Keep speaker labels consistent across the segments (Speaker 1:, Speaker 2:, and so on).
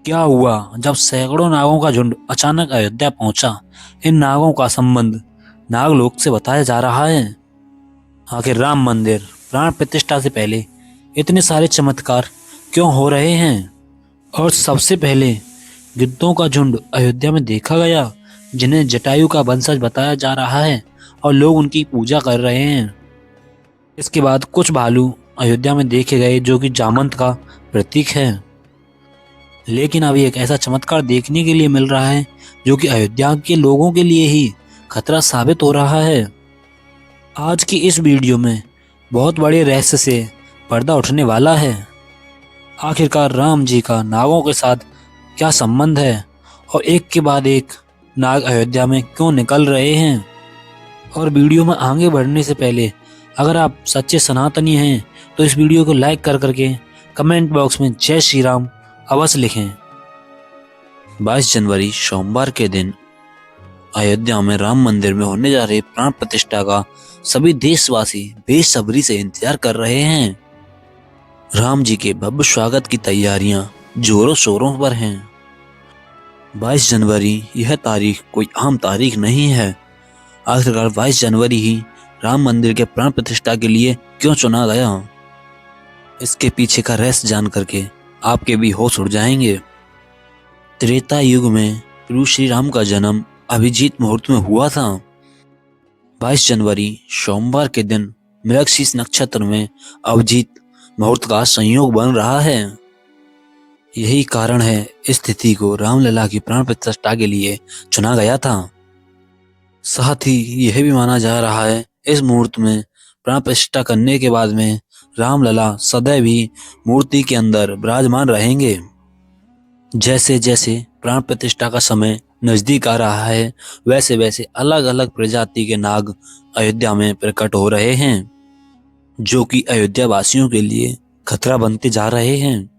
Speaker 1: क्या हुआ जब सैकड़ों नागों का झुंड अचानक अयोध्या पहुंचा। इन नागों का संबंध नागलोक से बताया जा रहा है। आखिर राम मंदिर प्राण प्रतिष्ठा से पहले इतने सारे चमत्कार क्यों हो रहे हैं? और सबसे पहले गिद्धों का झुंड अयोध्या में देखा गया, जिन्हें जटायु का वंशज बताया जा रहा है और लोग उनकी पूजा कर रहे हैं। इसके बाद कुछ भालू अयोध्या में देखे गए जो कि जामंत का प्रतीक है। लेकिन अभी एक ऐसा चमत्कार देखने के लिए मिल रहा है जो कि अयोध्या के लोगों के लिए ही खतरा साबित हो रहा है। आज की इस वीडियो में बहुत बड़े रहस्य से पर्दा उठने वाला है। आखिरकार राम जी का नागों के साथ क्या संबंध है और एक के बाद एक नाग अयोध्या में क्यों निकल रहे हैं। और वीडियो में आगे बढ़ने से पहले अगर आप सच्चे सनातनी हैं तो इस वीडियो को लाइक कर करके कमेंट बॉक्स में जय श्री राम अवश्य लिखें। 22 जनवरी सोमवार के दिन अयोध्या में राम मंदिर में होने जा रहे प्राण प्रतिष्ठा का सभी देशवासी बेसब्री से इंतजार कर रहे हैं। राम जी के भव्य स्वागत की तैयारियां जोरों शोरों पर हैं। 22 जनवरी यह तारीख कोई आम तारीख नहीं है। आखिरकार 22 जनवरी ही राम मंदिर के प्राण प्रतिष्ठा के लिए क्यों चुना गया? इसके पीछे का रहस्य जान करके आपके भी होश उड़ जाएंगे। त्रेता युग में प्रभु श्री राम का जन्म अभिजीत मुहूर्त में हुआ था। 22 जनवरी सोमवार के दिन मृगशीर्ष नक्षत्र में अभिजीत मुहूर्त का संयोग बन रहा है। यही कारण है इस तिथि को रामलला की प्राण प्रतिष्ठा के लिए चुना गया था। साथ ही यह भी माना जा रहा है इस मुहूर्त में प्राण प्रतिष्ठा करने के बाद में रामलला सदैव ही मूर्ति के अंदर विराजमान रहेंगे। जैसे जैसे प्राण प्रतिष्ठा का समय नजदीक आ रहा है वैसे वैसे अलग अलग प्रजाति के नाग अयोध्या में प्रकट हो रहे हैं, जो कि अयोध्या वासियों के लिए खतरा बनते जा रहे हैं।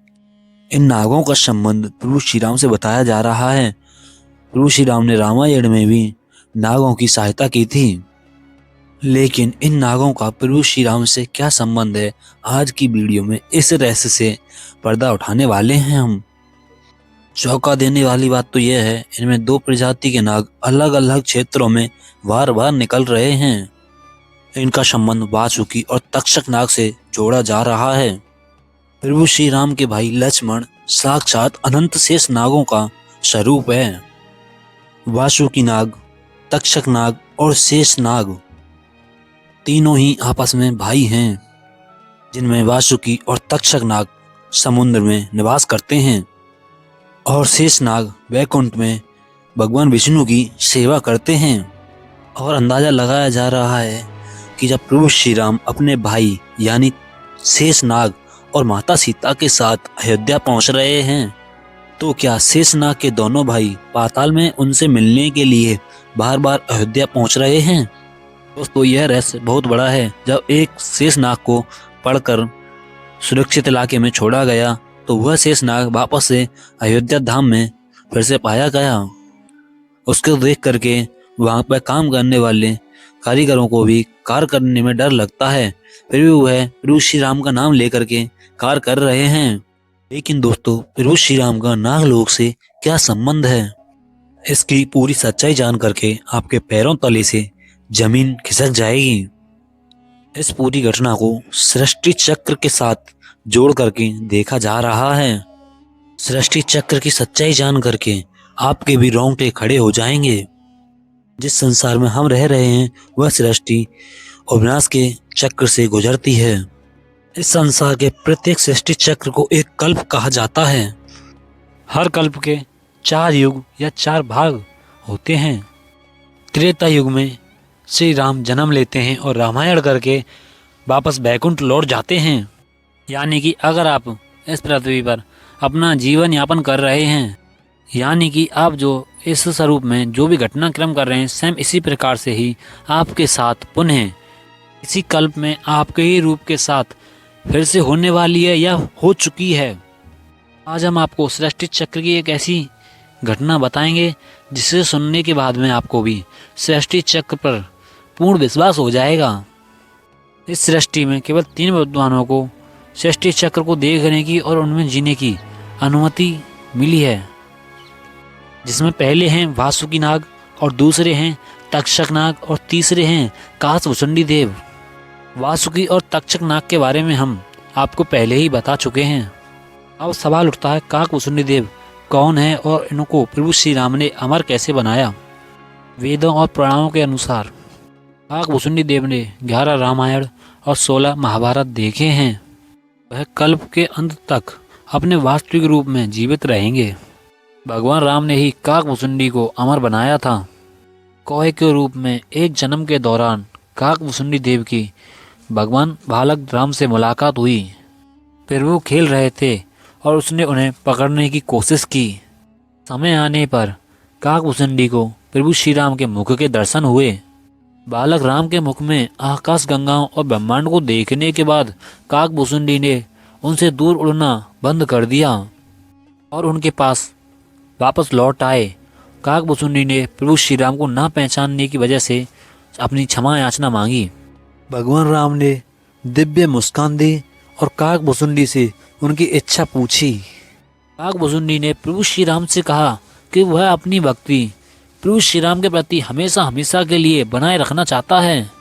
Speaker 1: इन नागों का संबंध प्रभु श्री राम से बताया जा रहा है। प्रभु श्री राम ने रामायण में भी नागों की सहायता की थी। लेकिन इन नागों का प्रभु श्री राम से क्या संबंध है, आज की वीडियो में इस रहस्य से पर्दा उठाने वाले हैं हम। चौंका देने वाली बात तो यह है, इनमें दो प्रजाति के नाग अलग अलग क्षेत्रों में बार बार निकल रहे हैं। इनका संबंध वासुकी और तक्षक नाग से जोड़ा जा रहा है। प्रभु श्री राम के भाई लक्ष्मण साक्षात अनंत शेष नागों का स्वरूप है। वासुकी नाग, तक्षक नाग और शेष नाग तीनों ही आपस में भाई हैं, जिनमें वासुकी और तक्षक नाग समुद्र में निवास करते हैं और शेष नाग वैकुंठ में भगवान विष्णु की सेवा करते हैं। और अंदाजा लगाया जा रहा है कि जब प्रभु श्री राम अपने भाई यानी शेष नाग और माता सीता के साथ अयोध्या पहुंच रहे हैं तो क्या शेष नाग के दोनों भाई पाताल में उनसे मिलने के लिए बार बार अयोध्या पहुंच रहे हैं? दोस्तों, यह रहस्य बहुत बड़ा है। जब एक शेष नाग को पढ़कर सुरक्षित इलाके में छोड़ा गया तो वह शेष नाग वापस से अयोध्या धाम में फिर से पाया गया। उसको देख करके वहां पर काम करने वाले कारीगरों को भी कार्य करने में डर लगता है, फिर भी वह प्रभु श्री राम का नाम लेकर के कार्य कर रहे हैं। लेकिन दोस्तों, प्रभु श्री राम का नागलोक से क्या संबंध है? इसकी पूरी सच्चाई जान करके आपके पैरों तले से जमीन खिसक जाएगी। इस पूरी घटना को सृष्टि चक्र के साथ जोड़ करके देखा जा रहा है। सृष्टि चक्र की सच्चाई जान करके आपके भी रोंगटे खड़े हो जाएंगे। जिस संसार में हम रह रहे हैं वह सृष्टि और विनाश के चक्र से गुजरती है। इस संसार के प्रत्येक सृष्टि चक्र को एक कल्प कहा जाता है। हर कल्प के 4 युग या 4 भाग होते हैं। त्रेता युग में श्री राम जन्म लेते हैं और रामायण करके वापस बैकुंठ लौट जाते हैं। यानी कि अगर आप इस पृथ्वी पर अपना जीवन यापन कर रहे हैं, यानी कि आप जो इस स्वरूप में जो भी घटनाक्रम कर रहे हैं सेम इसी प्रकार से ही आपके साथ पुनः इसी कल्प में आपके ही रूप के साथ फिर से होने वाली है या हो चुकी है। आज हम आपको सृष्टि चक्र की एक ऐसी घटना बताएंगे जिसे सुनने के बाद में आपको भी सृष्टि चक्र पर पूर्ण विश्वास हो जाएगा। इस सृष्टि में केवल 3 विद्वानों को सृष्टि चक्र को देखने की और उनमें जीने की अनुमति मिली है, जिसमें पहले हैं वासुकी नाग और दूसरे हैं तक्षक नाग और तीसरे हैं काकभुसुंडी देव। वासुकी और तक्षक नाग के बारे में हम आपको पहले ही बता चुके हैं। अब सवाल उठता है, काकभुसुंडी देव कौन है और इनको प्रभु श्री राम ने अमर कैसे बनाया। वेदों और पुराणों के अनुसार काकभुसुंडी देव ने 11 रामायण और 16 महाभारत देखे हैं। वह कल्प के अंत तक अपने वास्तविक रूप में जीवित रहेंगे। भगवान राम ने ही काकभुसुंडी को अमर बनाया था। कौए के रूप में एक जन्म के दौरान काकभुसुंडी देव की भगवान बालक राम से मुलाकात हुई। फिर वो खेल रहे थे और उसने उन्हें पकड़ने की कोशिश की। समय आने पर काकभुसुंडी को प्रभु श्री राम के मुख के दर्शन हुए। बालक राम के मुख में आकाश गंगाओं और ब्रह्मांड को देखने के बाद काकभुसुंडी ने उनसे दूर उड़ना बंद कर दिया और उनके पास वापस लौट आए। काकभुसुंडी ने प्रभु श्री राम को ना पहचानने की वजह से अपनी क्षमा याचना मांगी। भगवान राम ने दिव्य मुस्कान दी और काकभुसुंडी से उनकी इच्छा पूछी। काकभुसुंडी ने प्रभु श्री राम से कहा कि वह अपनी भक्ति प्रभु श्री राम के प्रति हमेशा हमेशा के लिए बनाए रखना चाहता है।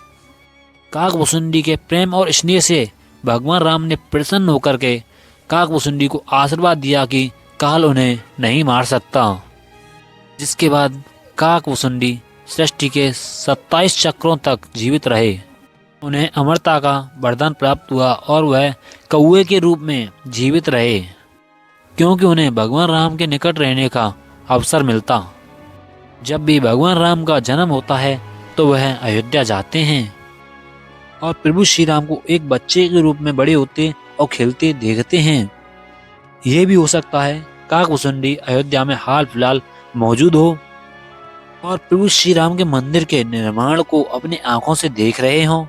Speaker 1: काकभुसुंडी के प्रेम और स्नेह से भगवान राम ने प्रसन्न होकर के काकभुसुंडी को आशीर्वाद दिया कि काल उन्हें नहीं मार सकता। जिसके बाद काकभुसुंडी सृष्टि के 27 चक्रों तक जीवित रहे। उन्हें अमरता का वरदान प्राप्त हुआ और वह कौवे के रूप में जीवित रहे, क्योंकि उन्हें भगवान राम के निकट रहने का अवसर मिलता। जब भी भगवान राम का जन्म होता है तो वह अयोध्या जाते हैं और प्रभु श्री राम को एक बच्चे के रूप में बड़े होते और खेलते देखते हैं। ये भी हो सकता है काकभुसुंडी अयोध्या में हाल फिलहाल मौजूद हो और प्रभु श्री राम के मंदिर के निर्माण को अपनी आंखों से देख रहे हों।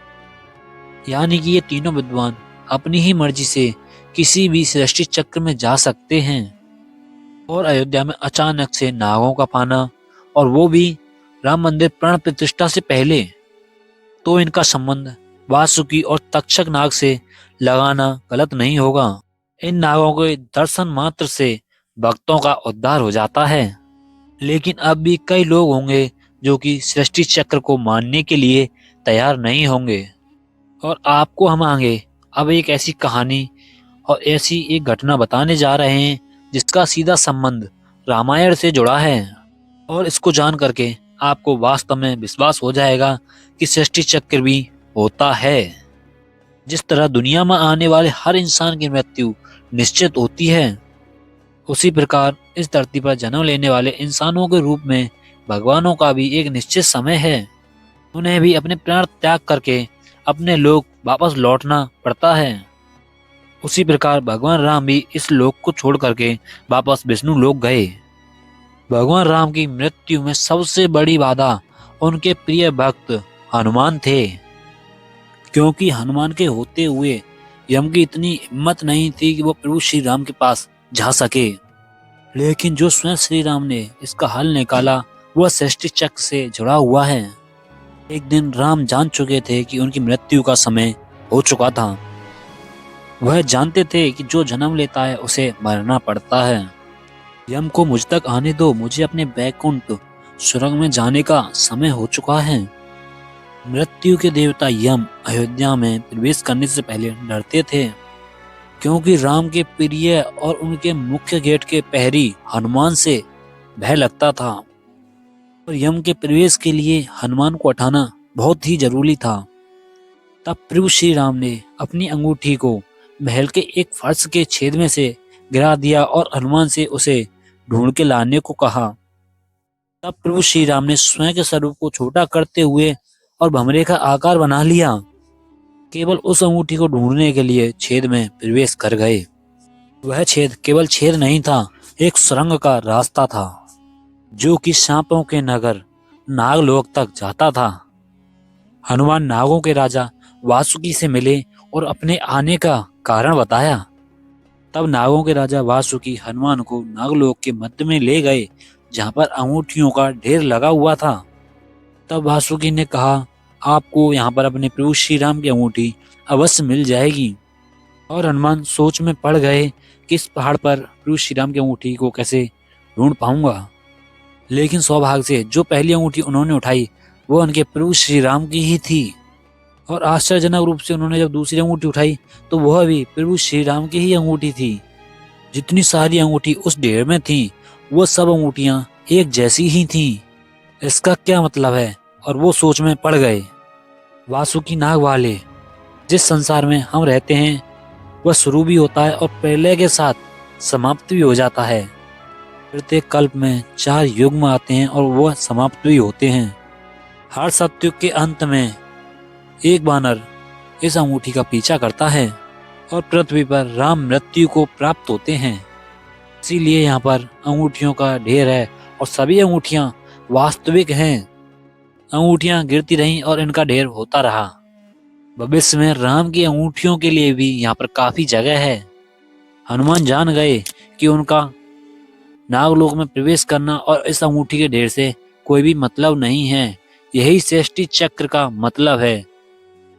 Speaker 1: यानी कि ये तीनों विद्वान अपनी ही मर्जी से किसी भी सृष्टि चक्र में जा सकते हैं। और अयोध्या में अचानक से नागों का पाना, और वो भी राम मंदिर प्राण प्रतिष्ठा से पहले, तो इनका संबंध वासुकी और तक्षक नाग से लगाना गलत नहीं होगा। इन नागों के दर्शन मात्र से भक्तों का उद्धार हो जाता है। लेकिन अब भी कई लोग होंगे जो कि सृष्टि चक्र को मानने के लिए तैयार नहीं होंगे। और आपको हम आगे अब एक ऐसी कहानी और ऐसी एक घटना बताने जा रहे हैं जिसका सीधा संबंध रामायण से जुड़ा है। और इसको जान करके आपको वास्तव में विश्वास हो जाएगा कि सृष्टि चक्र भी होता है। जिस तरह दुनिया में आने वाले हर इंसान की मृत्यु निश्चित होती है, उसी प्रकार इस धरती पर जन्म लेने वाले इंसानों के रूप में भगवानों का भी एक निश्चित समय है। उन्हें भी अपने प्राण त्याग करके अपने लोक वापस लौटना पड़ता है। उसी प्रकार भगवान राम भी इस लोक को छोड़ करके वापस विष्णु लोक गए। भगवान राम की मृत्यु में सबसे बड़ी बाधा उनके प्रिय भक्त हनुमान थे, क्योंकि हनुमान के होते हुए यम की इतनी हिम्मत नहीं थी कि वो प्रभु श्री राम के पास जा सके। लेकिन जो स्वयं श्री राम ने इसका हल निकाला वह सृष्टि चक्र से जुड़ा हुआ है। एक दिन राम जान चुके थे कि उनकी मृत्यु का समय हो चुका था। वह जानते थे कि जो जन्म लेता है उसे मरना पड़ता है। यम को मुझ तक आने दो, मुझे अपने बैकुंठ सुरंग में जाने का समय हो चुका है। मृत्यु के देवता यम अयोध्या में प्रवेश करने से पहले डरते थे, क्योंकि राम के प्रिय और उनके मुख्य गेट के प्रहरी हनुमान से भय लगता था। और यम के प्रवेश के लिए हनुमान को हटाना बहुत ही जरूरी था। तब प्रभु श्री राम ने अपनी अंगूठी को महल के एक फर्श के छेद में से गिरा दिया और हनुमान से उसे ढूंढ के लाने को कहा। तब प्रभु श्री राम ने स्वयं के स्वरूप को छोटा करते हुए और भंवरे का आकार बना लिया। केवल उस अंगूठी को ढूंढने के लिए छेद में प्रवेश कर गए। वह छेद केवल छेद नहीं था, एक सुरंग का रास्ता था जो कि सांपों के नगर नागलोक तक जाता था। हनुमान नागों के राजा वासुकी से मिले और अपने आने का कारण बताया। तब नागों के राजा वासुकी हनुमान को नागलोक के मध्य में ले गए, जहां पर अंगूठियों का ढेर लगा हुआ था। तब वासुकी ने कहा, आपको यहाँ पर अपने प्रभु श्री राम की अंगूठी अवश्य मिल जाएगी। और हनुमान सोच में पड़ गए कि इस पहाड़ पर प्रभु श्री राम की अंगूठी को कैसे ढूंढ पाऊंगा। लेकिन सौभाग्य से जो पहली अंगूठी उन्होंने उठाई वो उनके प्रभु श्री राम की ही थी। और आश्चर्यजनक रूप से उन्होंने जब दूसरी अंगूठी उठाई तो वह भी प्रभु श्री राम की ही अंगूठी थी। जितनी सारी अंगूठी उस ढेर में थी वो सब अंगूठियां एक जैसी ही थीं। इसका क्या मतलब है? और वो सोच में पड़ गए। वासुकी नाग वाले, जिस संसार में हम रहते हैं वह शुरू भी होता है और प्रलय के साथ समाप्त भी हो जाता है। प्रत्येक कल्प में 4 युग आते हैं और वह समाप्त भी होते हैं। हर सतयुग के अंत में एक बानर इस अंगूठी का पीछा करता है और पृथ्वी पर राम मृत्यु को प्राप्त होते हैं। इसीलिए यहाँ पर अंगूठियों का ढेर है और सभी अंगूठियां वास्तविक हैं। अंगूठियां गिरती रहीं और इनका ढेर होता रहा। भविष्य में राम की अंगूठियों के लिए भी यहाँ पर काफी जगह है। हनुमान जान गए कि उनका नागलोक में प्रवेश करना और इस अंगूठी के ढेर से कोई भी मतलब नहीं है। यही सृष्टि चक्र का मतलब है।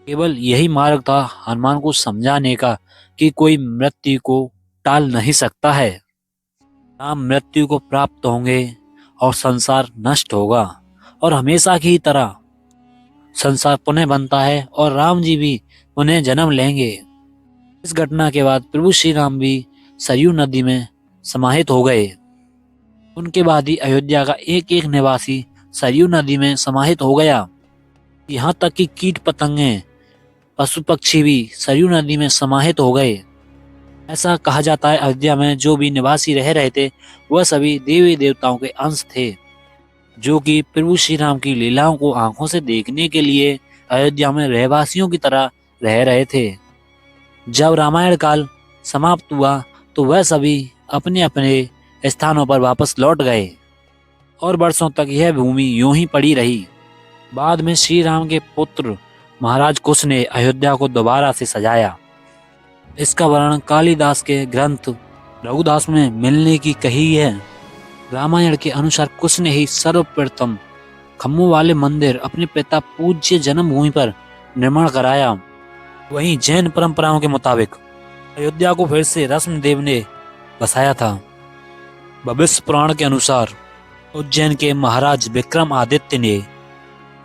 Speaker 1: केवल यही मार्ग था हनुमान को समझाने का कि कोई मृत्यु को टाल नहीं सकता है। राम मृत्यु को प्राप्त होंगे और संसार नष्ट होगा और हमेशा की तरह संसार पुनः बनता है और राम जी भी पुनः जन्म लेंगे। इस घटना के बाद प्रभु श्री राम भी सरयू नदी में समाहित हो गए। उनके बाद ही अयोध्या का एक एक निवासी सरयू नदी में समाहित हो गया। यहाँ तक कि कीट पतंगे, पशु पक्षी भी सरयू नदी में समाहित हो गए। ऐसा कहा जाता है अयोध्या में जो भी निवासी रह रहे थे वह सभी देवी देवताओं के अंश थे, जो कि प्रभु श्री राम की लीलाओं को आंखों से देखने के लिए अयोध्या में रहवासियों की तरह रह रहे थे। जब रामायण काल समाप्त हुआ तो वह सभी अपने अपने स्थानों पर वापस लौट गए और वर्षों तक यह भूमि यूं ही पड़ी रही। बाद में श्री राम के पुत्र महाराज कुश ने अयोध्या को दोबारा से सजाया। इसका वर्णन कालिदास के ग्रंथ रघुदास में मिलने की कही है। रामायण के अनुसार कुश ने ही सर्वप्रथम खम्भों वाले मंदिर अपने पिता पूज्य जन्मभूमि पर निर्माण कराया। वहीं जैन परंपराओं के मुताबिक अयोध्या को फिर से रश्मदेव ने बसाया था। भविष्य पुराण के अनुसार उज्जैन के महाराज विक्रमादित्य ने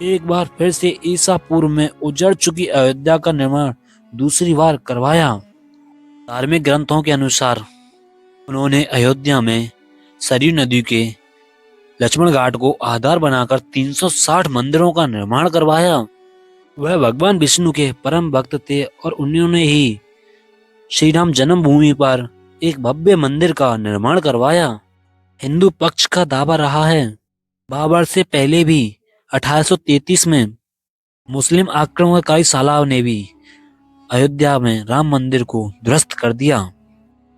Speaker 1: एक बार फिर से ईसा पूर्व में उजड़ चुकी अयोध्या का निर्माण दूसरी बार करवाया। धार्मिक ग्रंथों के अनुसार उन्होंने अयोध्या में सरयू नदी के लक्ष्मण घाट को आधार बनाकर 360 मंदिरों का निर्माण करवाया। वह भगवान विष्णु के परम भक्त थे और उन्होंने ही श्री राम जन्मभूमि पर एक भव्य मंदिर का निर्माण करवाया। हिंदू पक्ष का दावा रहा है बाबर से पहले भी 1833 में मुस्लिम आक्रमणकारी सालाब ने भी अयोध्या में राम मंदिर को ध्वस्त कर दिया।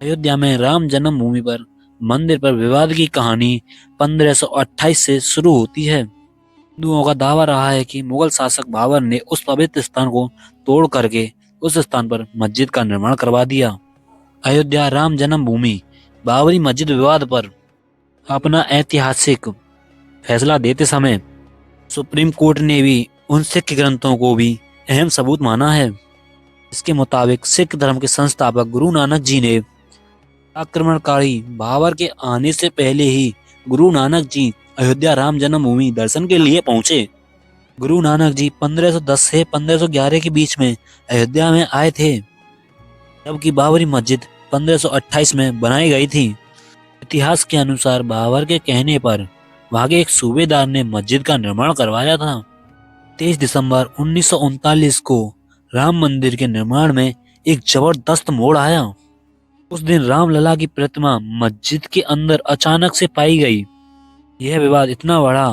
Speaker 1: अयोध्या में राम जन्मभूमि पर मंदिर पर विवाद की कहानी 1528 से शुरू होती है। हिंदुओं का दावा रहा है कि मुगल शासक बाबर ने उस पवित्र स्थान को तोड़ करके उस स्थान पर मस्जिद का निर्माण करवा दिया। अयोध्या राम जन्मभूमि बाबरी मस्जिद विवाद पर अपना ऐतिहासिक फैसला देते समय सुप्रीम कोर्ट ने भी उन सिख ग्रंथों को भी अहम सबूत माना है। इसके मुताबिक सिख धर्म के संस्थापक गुरु नानक जी ने आक्रमणकारी बाबर के आने से पहले ही गुरु नानक जी अयोध्या राम जन्मभूमि दर्शन के लिए पहुंचे। गुरु नानक जी 1510 से 1511 के बीच में अयोध्या में आए थे, जबकि बाबरी मस्जिद 1528 में बनाई गई थी। इतिहास के अनुसार बाबर के कहने पर वहां के एक सूबेदार ने मस्जिद का निर्माण करवाया था। 23 दिसंबर 1939 को राम मंदिर के निर्माण में एक जबरदस्त मोड़ आया। उस दिन रामलला की प्रतिमा मस्जिद के अंदर अचानक से पाई गई। यह विवाद इतना बढ़ा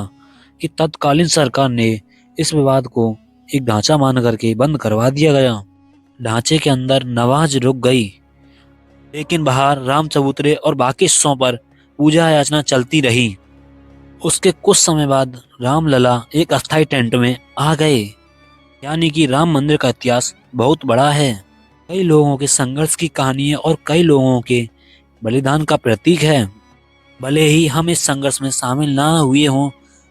Speaker 1: कि तत्कालीन सरकार ने इस विवाद को एक ढांचा मान करके बंद करवा दिया गया। ढांचे के अंदर नमाज रुक गई, लेकिन बाहर राम चबूतरे और बाकी हिस्सों पर पूजा याचना चलती रही। उसके कुछ समय बाद रामलला एक अस्थायी टेंट में आ गए। यानी कि राम मंदिर का इतिहास बहुत बड़ा है, कई लोगों के संघर्ष की कहानी है और कई लोगों के बलिदान का प्रतीक है। भले ही हम इस संघर्ष में शामिल ना हुए हों,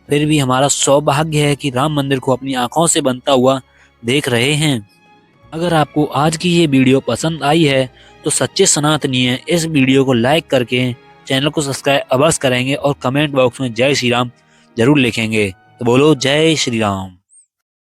Speaker 1: फिर भी हमारा सौभाग्य है कि राम मंदिर को अपनी आंखों से बनता हुआ देख रहे हैं। अगर आपको आज की ये वीडियो पसंद आई है तो सच्चे सनातनी है इस वीडियो को लाइक करके चैनल को सब्सक्राइब अवश्य करेंगे और कमेंट बॉक्स में जय श्री राम जरूर लिखेंगे। तो बोलो जय श्री राम।